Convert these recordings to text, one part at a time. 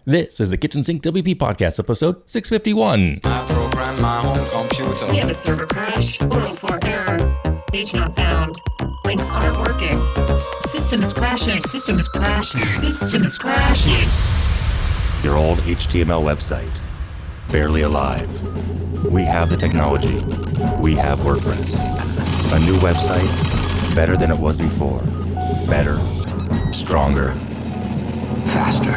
This is the Kitchen Sink WP podcast, episode 651. I program my own computer. We have a server crash, 404 error, page not found, links aren't working, system is crashing, system is crashing, system is crashing. Your old HTML website, barely alive. We have the technology. We have WordPress. A new website, better than it was before. Better, stronger, faster.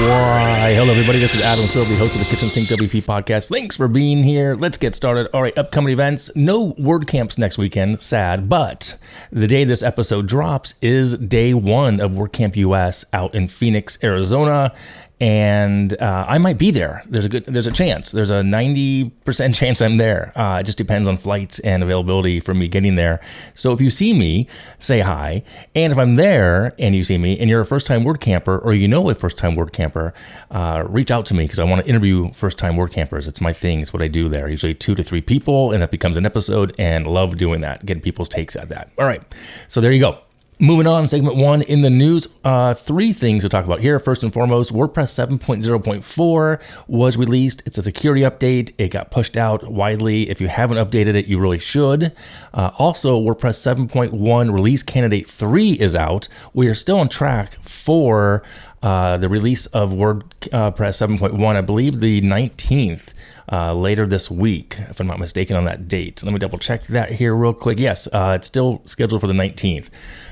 Why, hello everybody, this is Adam Silby, host of the Kitchen Sink WP podcast. Thanks for being here. Let's get started. All right, upcoming events. No WordCamps next weekend, sad, but the day this episode drops is day one of WordCamp US out in Phoenix, Arizona. And I might be there. There's a chance. There's a 90% chance I'm there. It just depends on flights and availability for me getting there. So if you see me, say hi. And if I'm there and you see me and you're a first-time WordCamper or you know a first-time WordCamper, reach out to me because I want to interview first-time WordCampers. It's my thing. It's what I do there. Usually 2 to 3 people, and that becomes an episode, and love doing that, getting people's takes at that. All right. So there you go. Moving on, segment 1 in the news, 3 things to talk about here. First and foremost, WordPress 7.0.4 was released. It's a security update. It got pushed out widely. If you haven't updated it, you really should. Also, WordPress 7.1 release candidate 3 is out. We are still on track for the release of WordPress 7.1, I believe the 19th. Later this week, if I'm not mistaken on that date. Let me double check that here real quick. Yes, it's still scheduled for the 19th.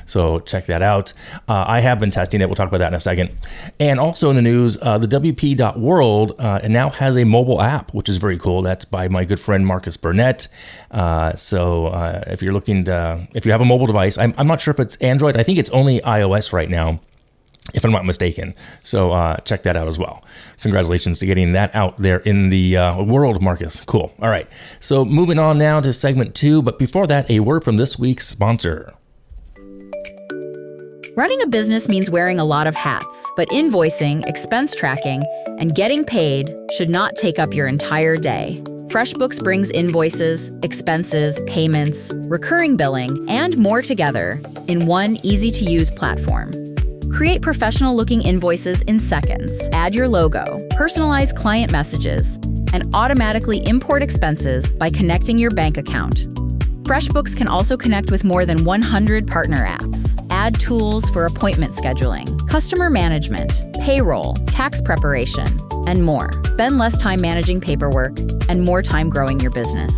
So check that out. I have been testing it. We'll talk about that in a second. And also in the news, the WP.world it now has a mobile app, which is very cool. That's by my good friend Marcus Burnett. So if you're looking to, if you have a mobile device, I'm not sure if it's Android. I think it's only iOS right now, if I'm not mistaken. So check that out as well. Congratulations to getting that out there in the world, Marcus. Cool. All right. So moving on now to segment 2. But before that, a word from this week's sponsor. Running a business means wearing a lot of hats, but invoicing, expense tracking, and getting paid should not take up your entire day. FreshBooks brings invoices, expenses, payments, recurring billing, and more together in one easy-to-use platform. Create professional-looking invoices in seconds, add your logo, personalize client messages, and automatically import expenses by connecting your bank account. FreshBooks can also connect with more than 100 partner apps, add tools for appointment scheduling, customer management, payroll, tax preparation, and more. Spend less time managing paperwork and more time growing your business.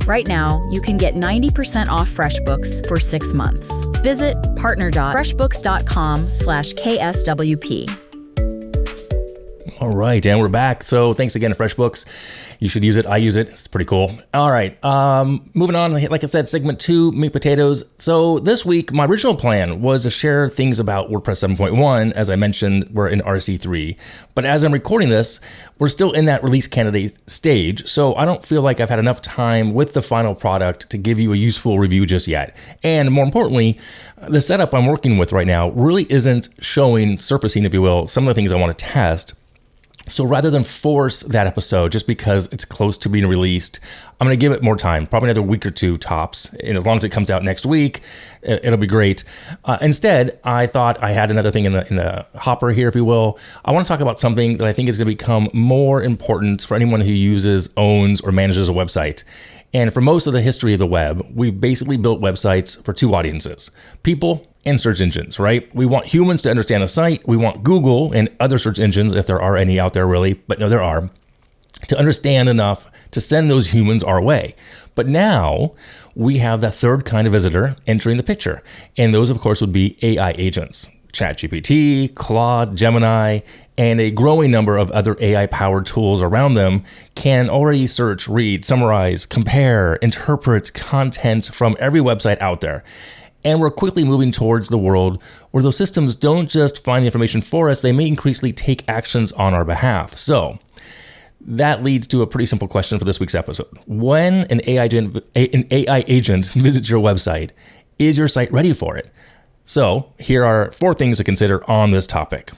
Right now, you can get 90% off FreshBooks for 6 months. Visit partner.freshbooks.com/KSWP. All right, and we're back. So thanks again to FreshBooks. You should use it. I use it. It's pretty cool. All right, moving on. Like I said, segment 2, meat potatoes. So this week, my original plan was to share things about WordPress 7.1. As I mentioned, we're in RC3. But as I'm recording this, we're still in that release candidate stage. So I don't feel like I've had enough time with the final product to give you a useful review just yet. And more importantly, the setup I'm working with right now really isn't surfacing, if you will, some of the things I want to test. So rather than force that episode just because it's close to being released, I'm going to give it more time, probably another week or 2 tops. And as long as it comes out next week, it'll be great. Instead, I thought I had another thing in the hopper here, if you will. I want to talk about something that I think is going to become more important for anyone who uses, owns, or manages a website. And for most of the history of the web, we've basically built websites for 2 audiences, people and search engines, right? We want humans to understand a site. We want Google and other search engines, if there are any out there really, but no, there are, to understand enough to send those humans our way. But now we have that third kind of visitor entering the picture. And those, of course, would be AI agents. ChatGPT, Claude, Gemini, and a growing number of other AI-powered tools around them can already search, read, summarize, compare, interpret content from every website out there. And we're quickly moving towards the world where those systems don't just find the information for us, they may increasingly take actions on our behalf. So that leads to a pretty simple question for this week's episode. When an AI agent visits your website, is your site ready for it? So here are 4 things to consider on this topic.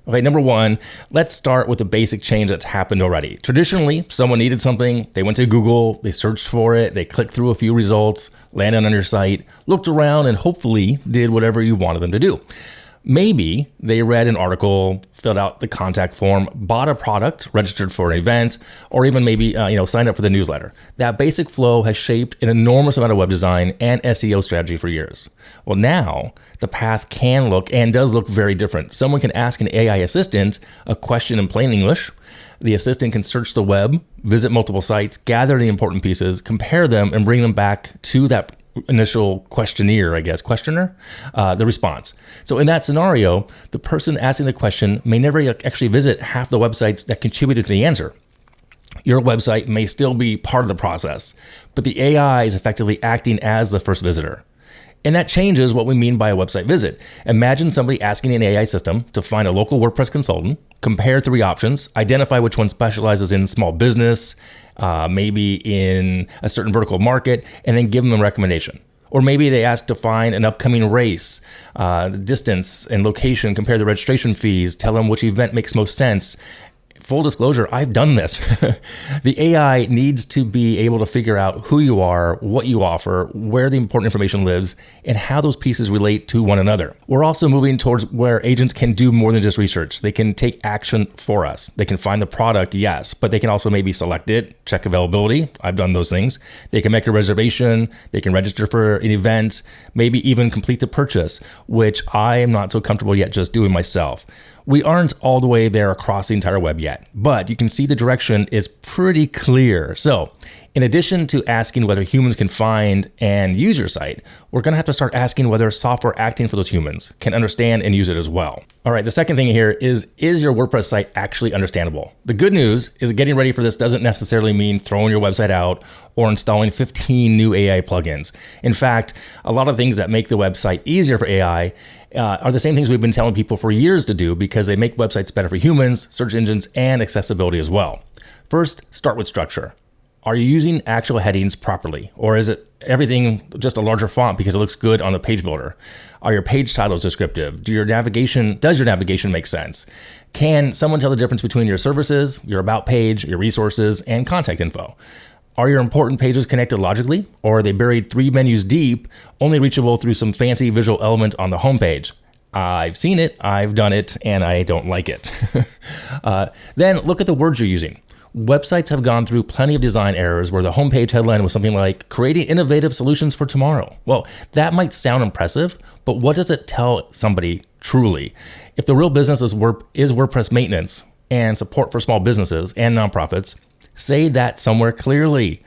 Okay, number one, let's start with a basic change that's happened already. Traditionally, someone needed something, they went to Google, they searched for it, they clicked through a few results, landed on your site, looked around, and hopefully did whatever you wanted them to do. Maybe they read an article, filled out the contact form, bought a product, registered for an event, or even maybe signed up for the newsletter. That basic flow has shaped an enormous amount of web design and SEO strategy for years. Well, now the path can look and does look very different. Someone can ask an AI assistant a question in plain English. The assistant can search the web, visit multiple sites, gather the important pieces, compare them, and bring them back to that initial questionnaire, the response. So in that scenario, the person asking the question may never actually visit half the websites that contributed to the answer. Your website may still be part of the process, but the AI is effectively acting as the first visitor. And that changes what we mean by a website visit. Imagine somebody asking an AI system to find a local WordPress consultant, compare 3 options, identify which one specializes in small business, maybe in a certain vertical market, and then give them a recommendation. Or maybe they ask to find an upcoming race, the distance and location, compare the registration fees, tell them which event makes most sense. Full disclosure, I've done this. The AI needs to be able to figure out who you are, what you offer, where the important information lives, and how those pieces relate to one another. We're also moving towards where agents can do more than just research. They can take action for us. They can find the product, yes, but they can also maybe select it, check availability. I've done those things. They can make a reservation. They can register for an event, maybe even complete the purchase, which I am not so comfortable yet just doing myself. We aren't all the way there across the entire web yet, but you can see the direction is pretty clear. So in addition to asking whether humans can find and use your site, we're going to have to start asking whether software acting for those humans can understand and use it as well. All right, the second thing here is your WordPress site actually understandable? The good news is getting ready for this doesn't necessarily mean throwing your website out or installing 15 new AI plugins. In fact, a lot of things that make the website easier for AI are the same things we've been telling people for years to do because they make websites better for humans, search engines, and accessibility as well. First, start with structure. Are you using actual headings properly? Or is it everything just a larger font because it looks good on the page builder? Are your page titles descriptive? Does your navigation make sense? Can someone tell the difference between your services, your about page, your resources, and contact info? Are your important pages connected logically, or are they buried 3 menus deep, only reachable through some fancy visual element on the homepage? I've seen it, I've done it, and I don't like it. Then look at the words you're using. Websites have gone through plenty of design errors where the homepage headline was something like creating innovative solutions for tomorrow. Well, that might sound impressive, but what does it tell somebody truly? If the real business is WordPress maintenance and support for small businesses and nonprofits, say that somewhere clearly.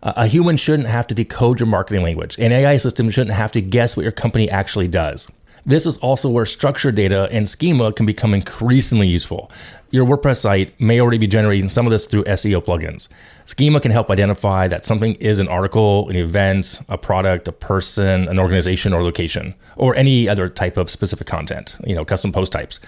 A human shouldn't have to decode your marketing language. An AI system shouldn't have to guess what your company actually does. This is also where structured data and schema can become increasingly useful. Your WordPress site may already be generating some of this through SEO plugins. Schema can help identify that something is an article, an event, a product, a person, an organization, or location, or any other type of specific content, custom post types.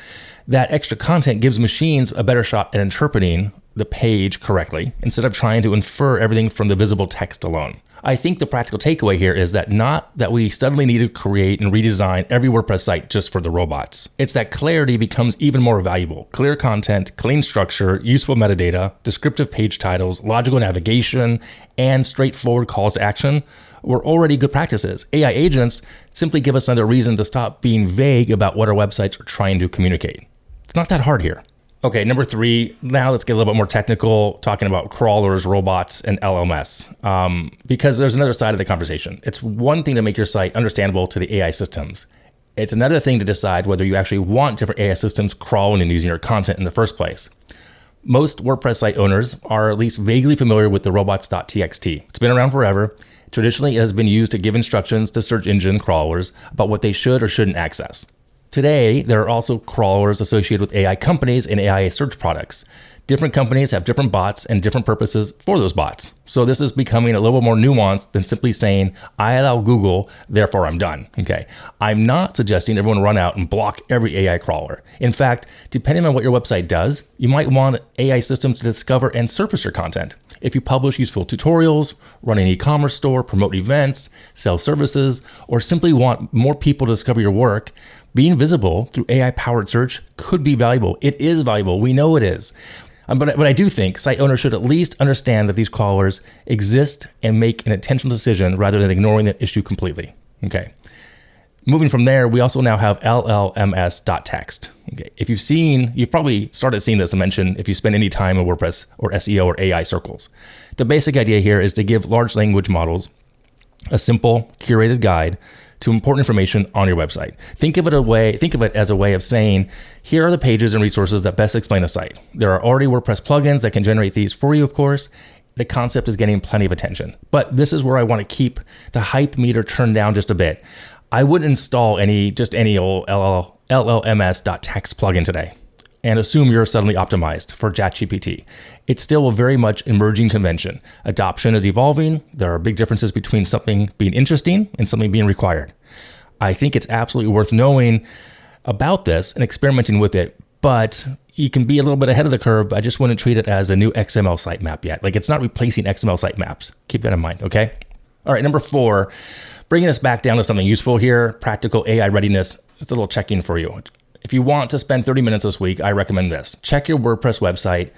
That extra content gives machines a better shot at interpreting the page correctly instead of trying to infer everything from the visible text alone. I think the practical takeaway here is that not that we suddenly need to create and redesign every WordPress site just for the robots. It's that clarity becomes even more valuable. Clear content, clean structure, useful metadata, descriptive page titles, logical navigation, and straightforward calls to action were already good practices. AI agents simply give us another reason to stop being vague about what our websites are trying to communicate. It's not that hard here. Okay, number 3, now let's get a little bit more technical, talking about crawlers, robots, and LMS, because there's another side of the conversation. It's one thing to make your site understandable to the AI systems. It's another thing to decide whether you actually want different AI systems crawling and using your content in the first place. Most WordPress site owners are at least vaguely familiar with the robots.txt. It's been around forever. Traditionally, it has been used to give instructions to search engine crawlers about what they should or shouldn't access. Today, there are also crawlers associated with AI companies and AI search products. Different companies have different bots and different purposes for those bots. So this is becoming a little more nuanced than simply saying, I allow Google, therefore I'm done. Okay. I'm not suggesting everyone run out and block every AI crawler. In fact, depending on what your website does, you might want AI systems to discover and surface your content. If you publish useful tutorials, run an e-commerce store, promote events, sell services, or simply want more people to discover your work, being visible through AI-powered search could be valuable. It is valuable. We know it is. But I do think site owners should at least understand that these crawlers exist and make an intentional decision rather than ignoring the issue completely. Okay. Moving from there, we also now have LLMS.text. Okay. You've probably started seeing this mentioned if you spend any time in WordPress or SEO or AI circles. The basic idea here is to give large language models a simple, curated guide to important information on your website. Think of it as a way of saying, here are the pages and resources that best explain the site. There are already WordPress plugins that can generate these for you, of course. The concept is getting plenty of attention, but this is where I want to keep the hype meter turned down just a bit. I wouldn't install any old LLMS.text plugin today and assume you're suddenly optimized for ChatGPT. It's still a very much emerging convention. Adoption is evolving. There are big differences between something being interesting and something being required. I think it's absolutely worth knowing about this and experimenting with it, but you can be a little bit ahead of the curve. I just wouldn't treat it as a new XML sitemap yet. Like, it's not replacing XML sitemaps. Keep that in mind, okay? All right, number 4, bringing us back down to something useful here, practical AI readiness. It's a little check-in for you. If you want to spend 30 minutes this week, I recommend this. Check your WordPress website.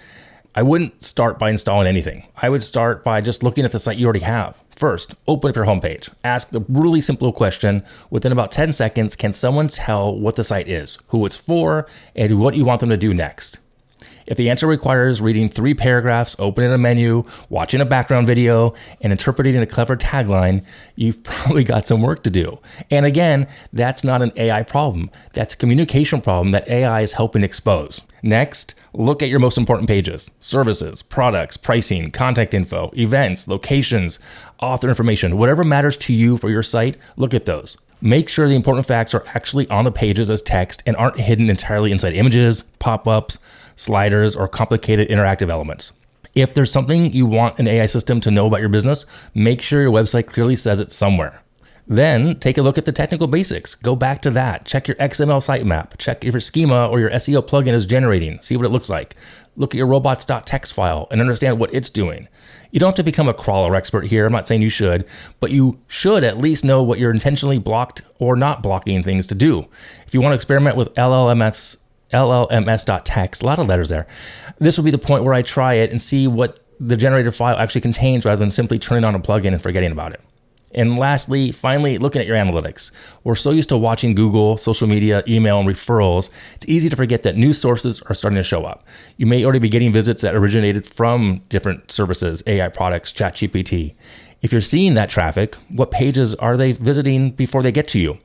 I wouldn't start by installing anything. I would start by just looking at the site you already have. First, open up your homepage. Ask the really simple question. Within about 10 seconds, can someone tell what the site is, who it's for, and what you want them to do next? If the answer requires reading 3 paragraphs, opening a menu, watching a background video, and interpreting a clever tagline, you've probably got some work to do. And again, that's not an AI problem. That's a communication problem that AI is helping expose. Next, look at your most important pages: services, products, pricing, contact info, events, locations, author information. Whatever matters to you for your site, look at those. Make sure the important facts are actually on the pages as text and aren't hidden entirely inside images, pop-ups, sliders, or complicated interactive elements. If there's something you want an AI system to know about your business, make sure your website clearly says it somewhere. Then take a look at the technical basics. Go back to that. Check your XML sitemap. Check if your schema or your SEO plugin is generating. See what it looks like. Look at your robots.txt file and understand what it's doing. You don't have to become a crawler expert here. I'm not saying you should, but you should at least know what you're intentionally blocked or not blocking things to do. If you want to experiment with LLMS.text, a lot of letters there, this will be the point where I try it and see what the generated file actually contains rather than simply turning on a plugin and forgetting about it. And lastly, finally, looking at your analytics. We're so used to watching Google, social media, email, and referrals, it's easy to forget that new sources are starting to show up. You may already be getting visits that originated from different services, AI products, ChatGPT. If you're seeing that traffic, what pages are they visiting before they get to you?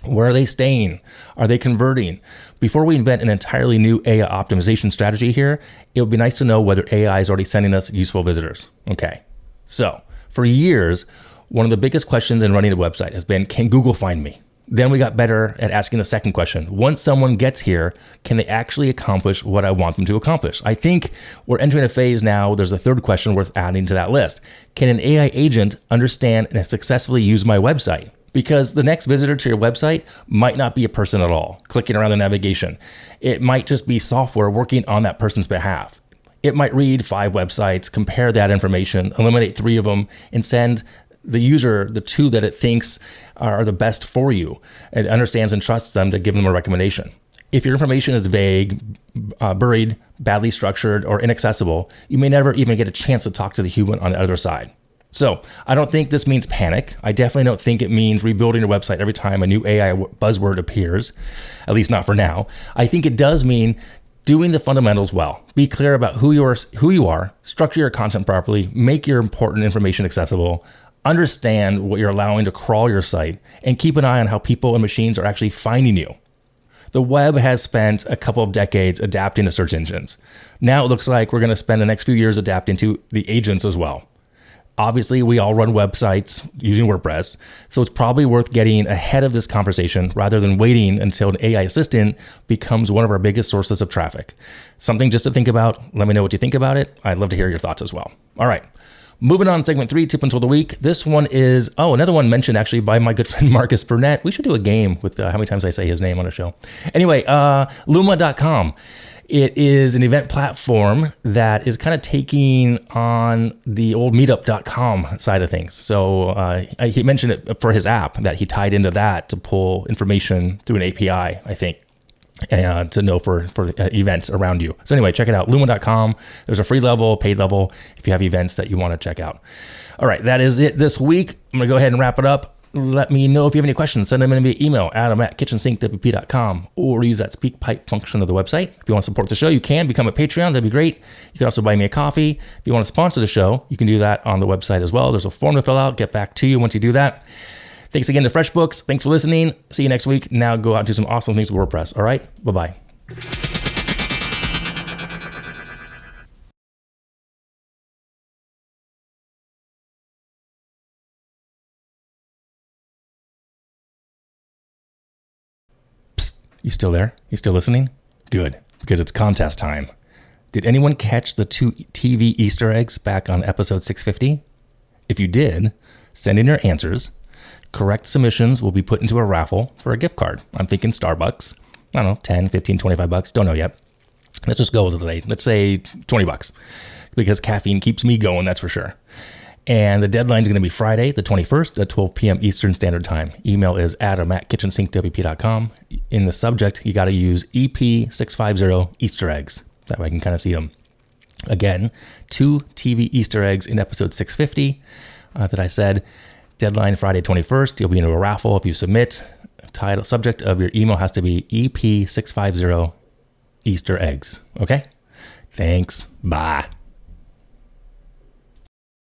Where are they staying? Are they converting? Before we invent an entirely new AI optimization strategy here, it would be nice to know whether AI is already sending us useful visitors. Okay, so for years, one of the biggest questions in running a website has been, can Google find me? Then we got better at asking the second question. Once someone gets here, can they actually accomplish what I want them to accomplish? I think we're entering a phase now where there's a third question worth adding to that list. Can an AI agent understand and successfully use my website? Because the next visitor to your website might not be a person at all, clicking around the navigation. It might just be software working on that person's behalf. It might read 5 websites, compare that information, eliminate 3 of them, and send the user the 2 that it thinks are the best for you. It understands and trusts them to give them a recommendation. If your information is vague, buried, badly structured, or inaccessible, you may never even get a chance to talk to the human on the other side. So I don't think this means panic. I definitely don't think it means rebuilding your website every time a new AI buzzword appears, at least not for now. I think it does mean doing the fundamentals well. Be clear about who you are, structure your content properly, make your important information accessible, understand what you're allowing to crawl your site, and keep an eye on how people and machines are actually finding you. The web has spent a couple of decades adapting to search engines. Now it looks like we're going to spend the next few years adapting to the agents as well. Obviously, we all run websites using WordPress, so it's probably worth getting ahead of this conversation rather than waiting until an AI assistant becomes one of our biggest sources of traffic. Something just to think about. Let me know what you think about it. I'd love to hear your thoughts as well. All right. Moving on, segment 3, tip until the week. This one is, another one mentioned actually by my good friend Marcus Burnett. We should do a game with how many times I say his name on a show. Anyway, Luma.com. It is an event platform that is kind of taking on the old meetup.com side of things. So he mentioned it for his app that he tied into that to pull information through an API, I think, to know for events around you. So anyway, check it out, luma.com. There's a free level, paid level, if you have events that you want to check out. All right, that is it this week. I'm going to go ahead and wrap it up. Let me know if you have any questions. Send them in via email, adam@KitchensinkWP.com, or use that speak pipe function of the website. If you want to support the show, you can become a Patreon. That'd be great. You can also buy me a coffee. If you want to sponsor the show, you can do that on the website as well. There's a form to fill out. Get back to you once you do that. Thanks again to FreshBooks. Thanks for listening. See you next week. Now go out and do some awesome things with WordPress. All right? Bye-bye. You still there? You still listening? Good, because it's contest time. Did anyone catch the 2 TV Easter eggs back on episode 650? If you did, send in your answers. Correct submissions will be put into a raffle for a gift card. I'm thinking Starbucks. I don't know, 10, 15, 25 bucks. Don't know yet. Let's just go with it today. Let's say 20 bucks, because caffeine keeps me going, that's for sure. And the deadline is going to be Friday, the 21st at 12 p.m. Eastern Standard Time. Email is adam@KitchensinkWP.com. In the subject, you got to use EP650 Easter eggs. That way I can kind of see them. Again, 2 TV Easter eggs in episode 650 that I said. Deadline Friday 21st. You'll be in a raffle if you submit. Title, subject of your email has to be EP650 Easter eggs. Okay? Thanks. Bye.